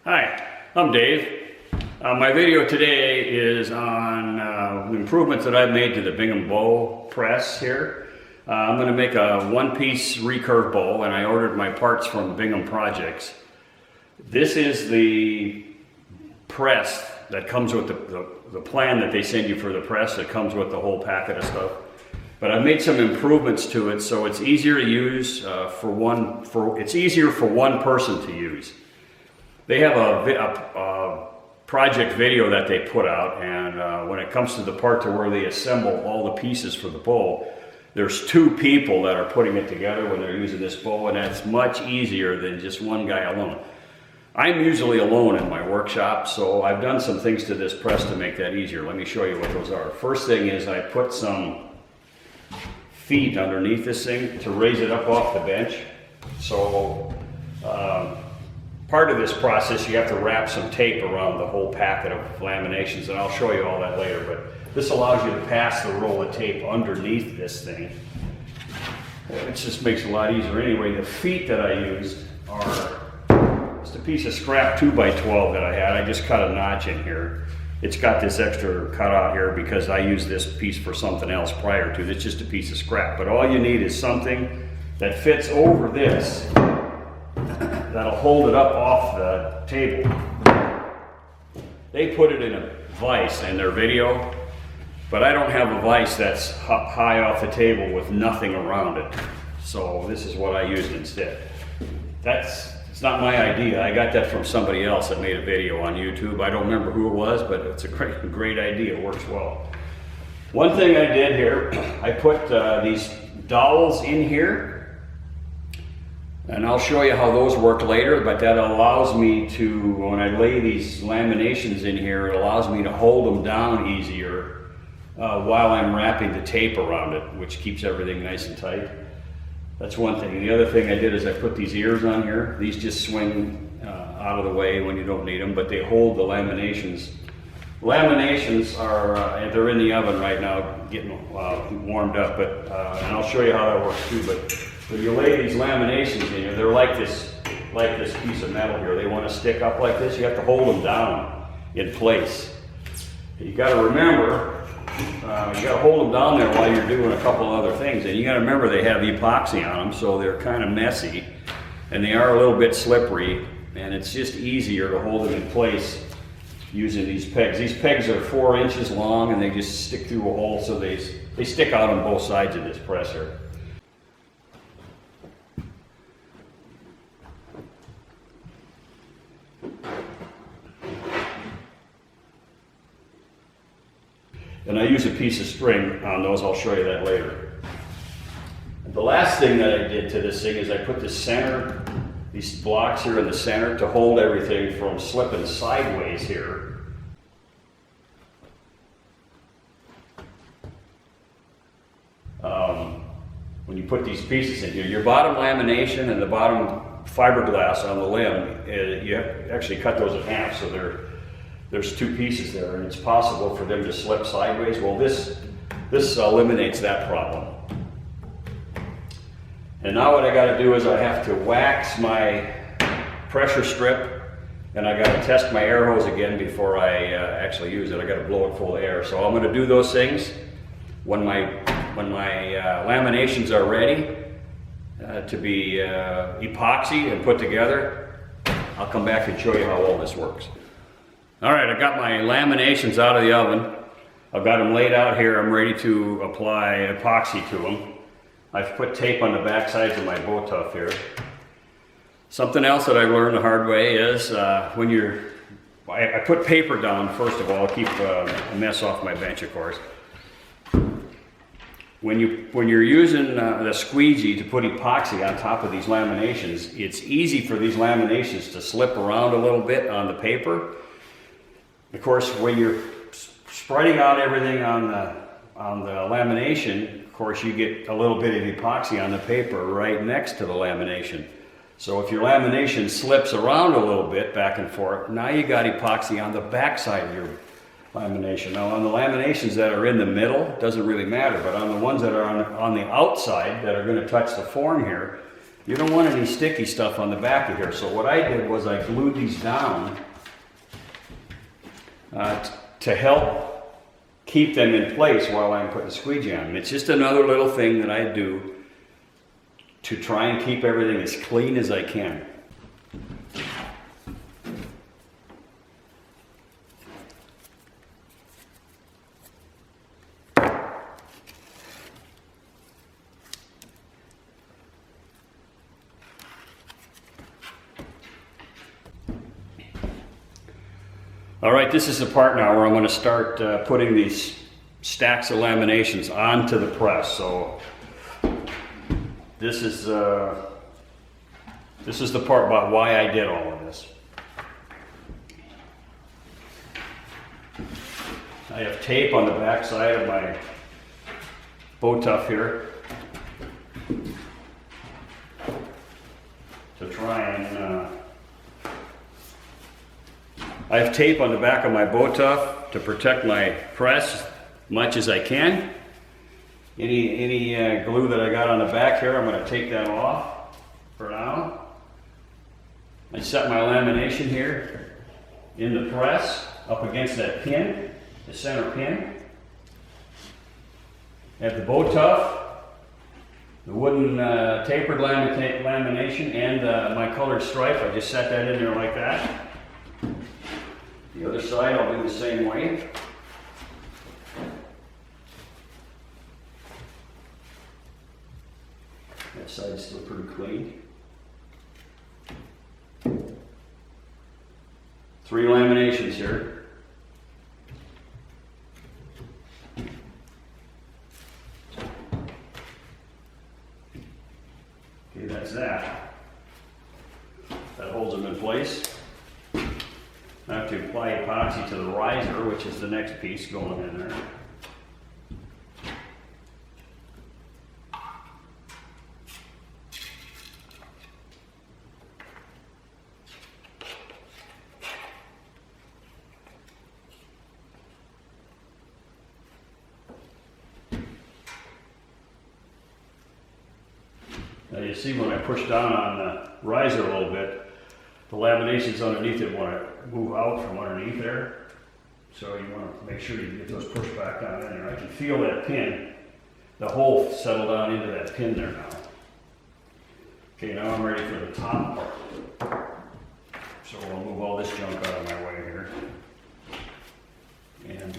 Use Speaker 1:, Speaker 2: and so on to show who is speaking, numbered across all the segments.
Speaker 1: Hi, I'm Dave. My video today is on the improvements that I've made to the Bingham bow press here. I'm going to make a one-piece recurve bow, and I ordered my parts from Bingham Projects. This is the press that comes with the plan that they send you for the press that comes with the whole packet of stuff. But I've made some improvements to it so it's easier to use it's easier for one person to use. They have a project video that they put out, and when it comes to the part to where they assemble all the pieces for the bow, there's two people that are putting it together when they're using this bow, and that's much easier than just one guy alone. I'm usually alone in my workshop, so I've done some things to this press to make that easier. Let me show you what those are. First thing is I put some feet underneath this thing to raise it up off the bench. So part of this process, you have to wrap some tape around the whole packet of laminations, and I'll show you all that later, but this allows you to pass the roll of tape underneath this thing. It just makes it a lot easier. Anyway, the feet that I used are just a piece of scrap 2x12 that I had. I just cut a notch in here. It's got this extra cut out here because I used this piece for something else prior to. It's just a piece of scrap, but all you need is something that fits over this that'll hold it up off the table. They put it in a vise in their video, but I don't have a vise that's high off the table with nothing around it. So this is what I used instead. It's not my idea. I got that from somebody else that made a video on YouTube. I don't remember who it was, but it's a great idea. It works well. One thing I did here, I put these dowels in here, and I'll show you how those work later, but that allows me to, when I lay these laminations in here, it allows me to hold them down easier while I'm wrapping the tape around it, which keeps everything nice and tight. That's one thing. The other thing I did is I put these ears on here. These just swing out of the way when you don't need them, but they hold the laminations. Laminations are, they're in the oven right now getting warmed up, but and I'll show you how that works too, but when you lay these laminations in here, they're like this piece of metal here. They want to stick up like this. You have to hold them down in place. You got to remember, you got to hold them down there while you're doing a couple other things. And you got to remember they have epoxy on them, so they're kind of messy. And they are a little bit slippery, and it's just easier to hold them in place using these pegs. These pegs are 4 inches long, and they just stick through a hole, so they stick out on both sides of this presser. And I use a piece of string on those. I'll show you that later. The last thing that I did to this thing is I put these blocks here in the center to hold everything from slipping sideways here. When you put these pieces in here, your bottom lamination and the bottom fiberglass on the limb, you have to actually cut those in half, so there's 2 pieces there, and it's possible for them to slip sideways. Well, this eliminates that problem. And now what I got to do is I have to wax my pressure strip, and I got to test my air hose again before I actually use it. I got to blow it full of air. So I'm going to do those things when my laminations are ready to be epoxied and put together. I'll come back and show you how all this works. All right, I got my laminations out of the oven. I've got them laid out here. I'm ready to apply epoxy to them. I've put tape on the back sides of my bow tuff here. Something else that I learned the hard way is I put paper down first of all, keep a mess off my bench, of course. When you're using the squeegee to put epoxy on top of these laminations, it's easy for these laminations to slip around a little bit on the paper. Of course, when you're spreading out everything on the lamination, of course, you get a little bit of epoxy on the paper right next to the lamination. So if your lamination slips around a little bit back and forth, now you got epoxy on the back side of your lamination. Now on the laminations that are in the middle, it doesn't really matter, but on the ones that are on the outside that are going to touch the form here, you don't want any sticky stuff on the back of here. So what I did was I glued these down to help keep them in place while I'm putting the squeegee on. And it's just another little thing that I do to try and keep everything as clean as I can. All right, this is the part now where I'm going to start putting these stacks of laminations onto the press. So this is the part about why I did all of this. I have tape on the back side of my bow tuff here to try and I have tape on the back of my bow tuff to protect my press as much as I can. Any glue that I got on the back here, I'm going to take that off for now. I set my lamination here in the press up against that pin, the center pin. At the bow tuff, the wooden tapered lamination and my colored stripe, I just set that in there like that. The other side I'll do the same way. That side is still pretty clean. 3 laminations here. Okay, that's that. That holds them in place. I have to apply epoxy to the riser, which is the next piece going in there. Now you see when I push down on the riser a little bit, the laminations underneath it want to move out from underneath there. So you want to make sure you get those pushed back down in there. I can feel that pin, the hole settle down into that pin there now. Okay, now I'm ready for the top part. So I'll move all this junk out of my way here. And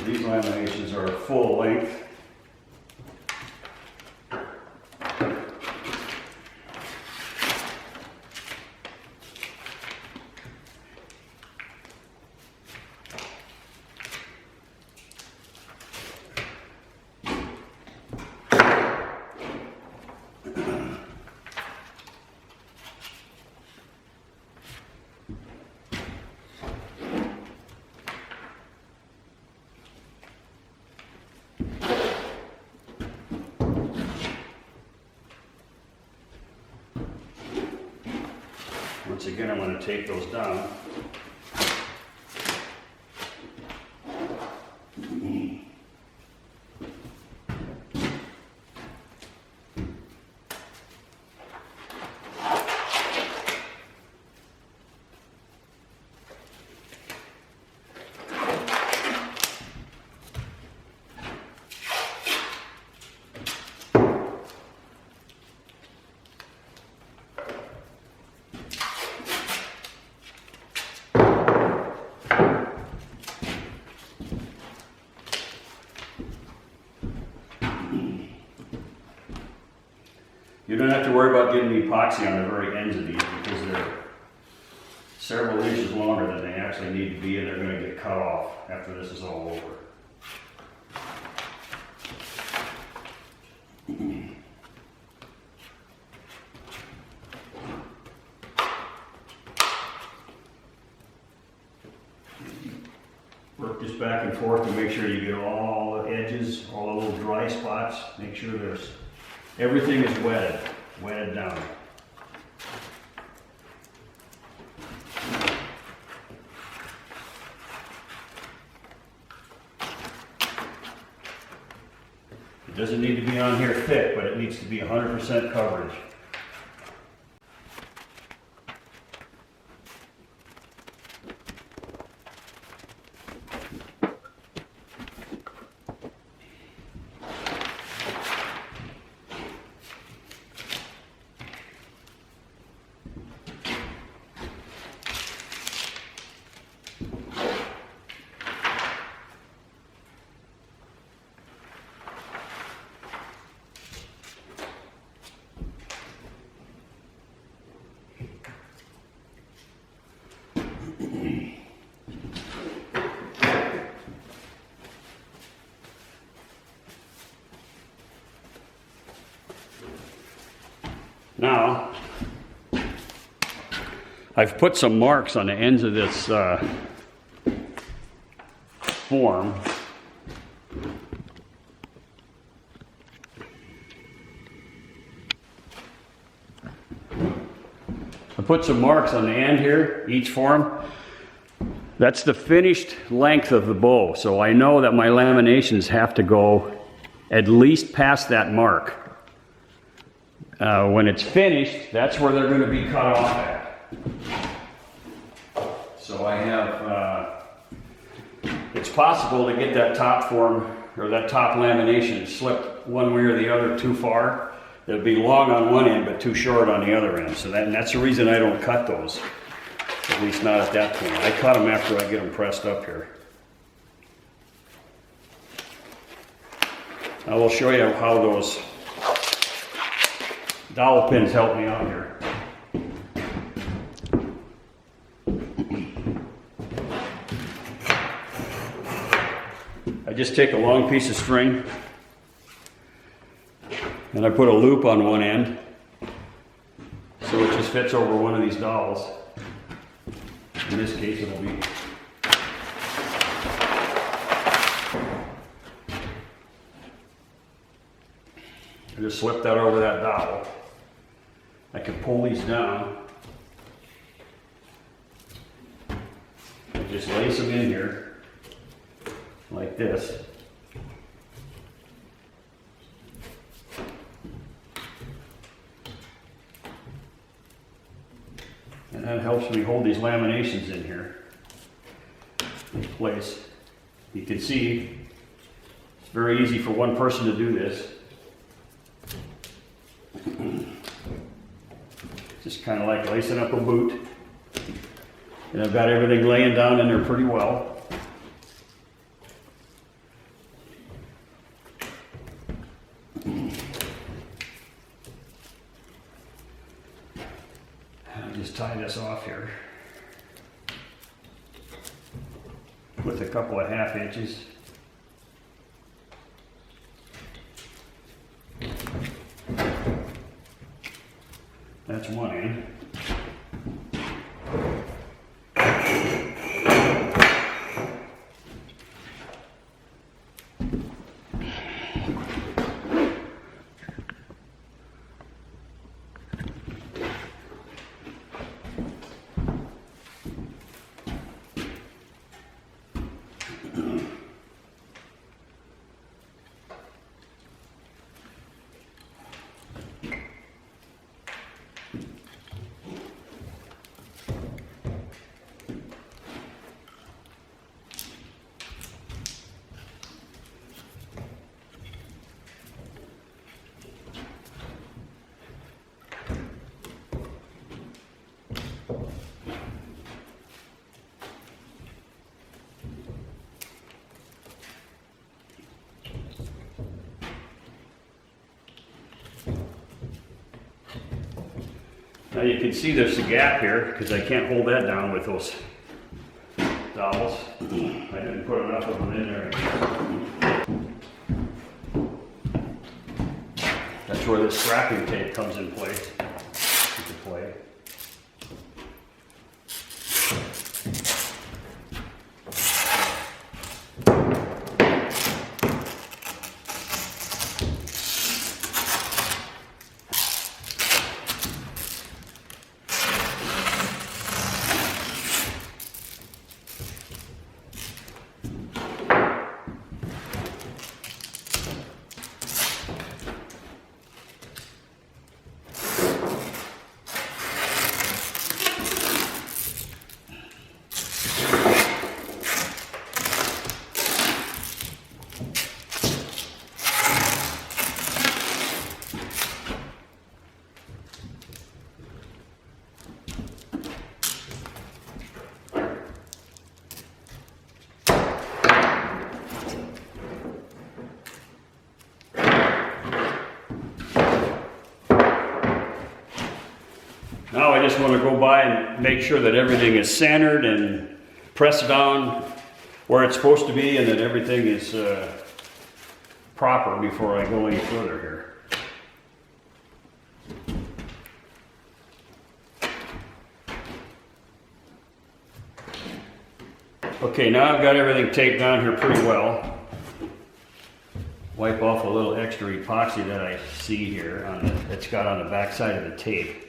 Speaker 1: these laminations are full length. Once again, I'm going to tape those down. You don't have to worry about getting the epoxy on the very ends of these because they're several inches longer than they actually need to be, and they're going to get cut off after this is all over. Work this back and forth to make sure you get all the edges, all the little dry spots. Make sure there's everything is wetted down. It doesn't need to be on here thick, but it needs to be 100% coverage. Now, I've put some marks on the ends of this form. I put some marks on the end here, each form. That's the finished length of the bow, so I know that my laminations have to go at least past that mark. When it's finished, that's where they're going to be cut off at. So I have, it's possible to get that top form, or that top lamination slipped one way or the other too far. It'll be long on one end, but too short on the other end. So that's the reason I don't cut those, at least not at that point. I cut them after I get them pressed up here. I will show you how those dowel pins help me out here. I just take a long piece of string and I put a loop on one end so it just fits over one of these dowels. In this case it'll be I just slip that over that dowel. I can pull these down. I just lace them in here like this. And that helps me hold these laminations in here in place. You can see it's very easy for one person to do this. Just kind of like lacing up a boot. And I've got everything laying down in there pretty well. I'll just tie this off here with a couple of 1/2 inches. That's one end. Now you can see there's a gap here because I can't hold that down with those dowels. I didn't put enough of them in there. That's where the strapping tape comes in place. Into play. Now I just want to go by and make sure that everything is centered and pressed down where it's supposed to be, and that everything is proper before I go any further here. Okay, now I've got everything taped down here pretty well. Wipe off a little extra epoxy that I see here that's got on the back side of the tape.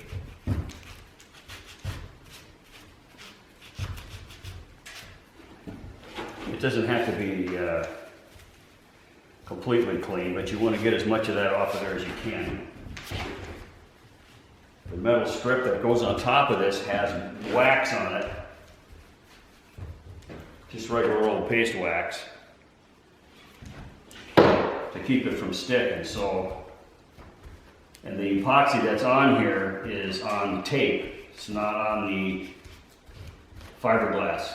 Speaker 1: It doesn't have to be completely clean, but you want to get as much of that off of there as you can. The metal strip that goes on top of this has wax on it. Just regular old paste wax to keep it from sticking. And the epoxy that's on here is on the tape. It's not on the fiberglass,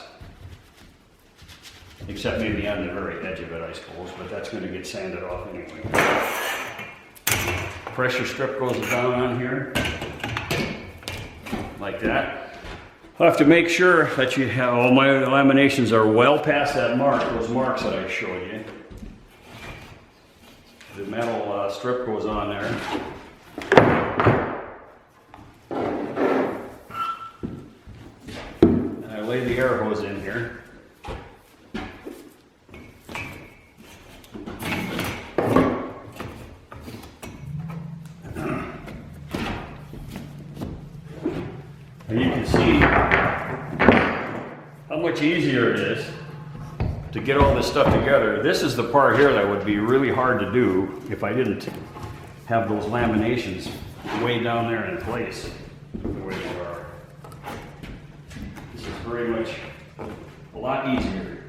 Speaker 1: except maybe on the very edge of it, I suppose, but that's going to get sanded off anyway. Pressure strip goes down on here like that. I'll have to make sure that you have all my laminations are well past that mark, those marks that I showed you. The metal strip goes on there. And I lay the air hose in here. And you can see how much easier it is to get all this stuff together. This is the part here that would be really hard to do if I didn't have those laminations way down there in place the way they are. This is very much a lot easier.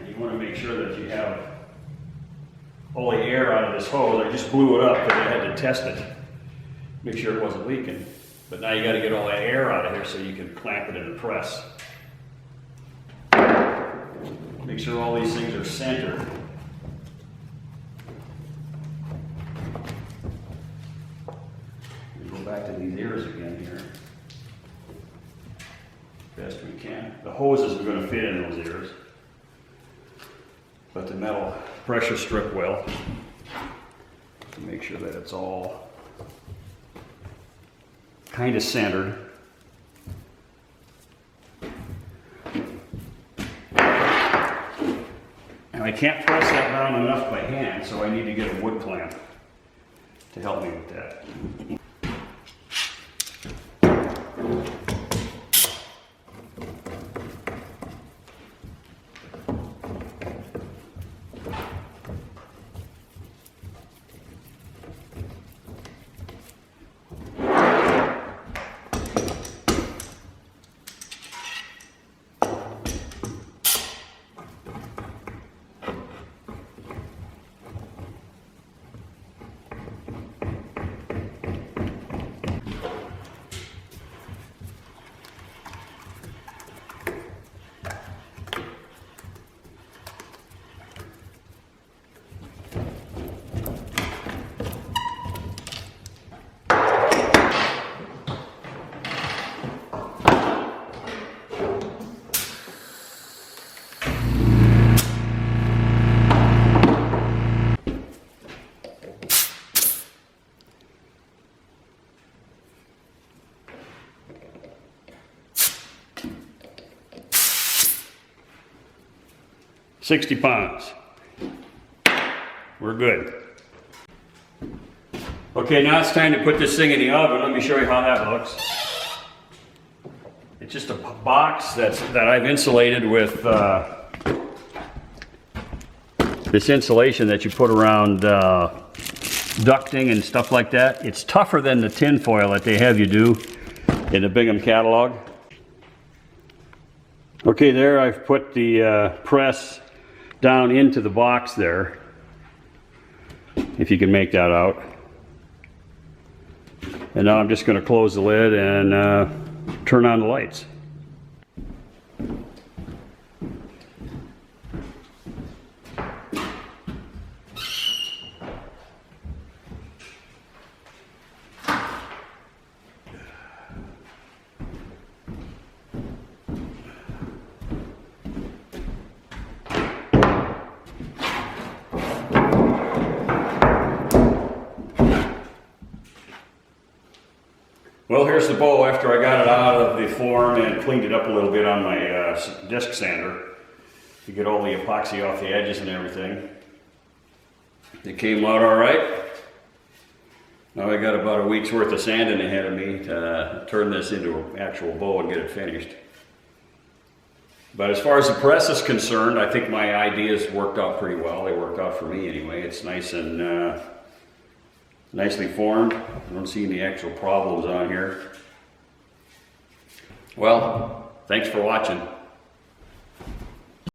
Speaker 1: You want to make sure that you have all the air out of this hose. I just blew it up because I had to test it, make sure it wasn't leaking. But now you got to get all that air out of here so you can clamp it in the press. Make sure all these things are centered. Go back to these ears again here. Best we can. The hoses are going to fit in those ears, but the metal pressure strip will, to make sure that it's all kind of centered. And I can't press that down enough by hand, so I need to get a wood clamp to help me with that. 60 pounds. We're good. Okay, now it's time to put this thing in the oven. Let me show you how that looks. It's just a box that I've insulated with this insulation that you put around ducting and stuff like that. It's tougher than the tin foil that they have you do in the Bingham catalog. Okay, there I've put the press down into the box there, if you can make that out. And now I'm just going to close the lid and turn on the lights. Well, here's the bow after I got it out of the form and cleaned it up a little bit on my disc sander to get all the epoxy off the edges and everything. It came out all right. Now I got about a week's worth of sanding ahead of me to turn this into an actual bow and get it finished. But as far as the press is concerned, I think my ideas worked out pretty well. They worked out for me anyway. It's nice and nicely formed. I don't see any actual problems on here. Well, thanks for watching.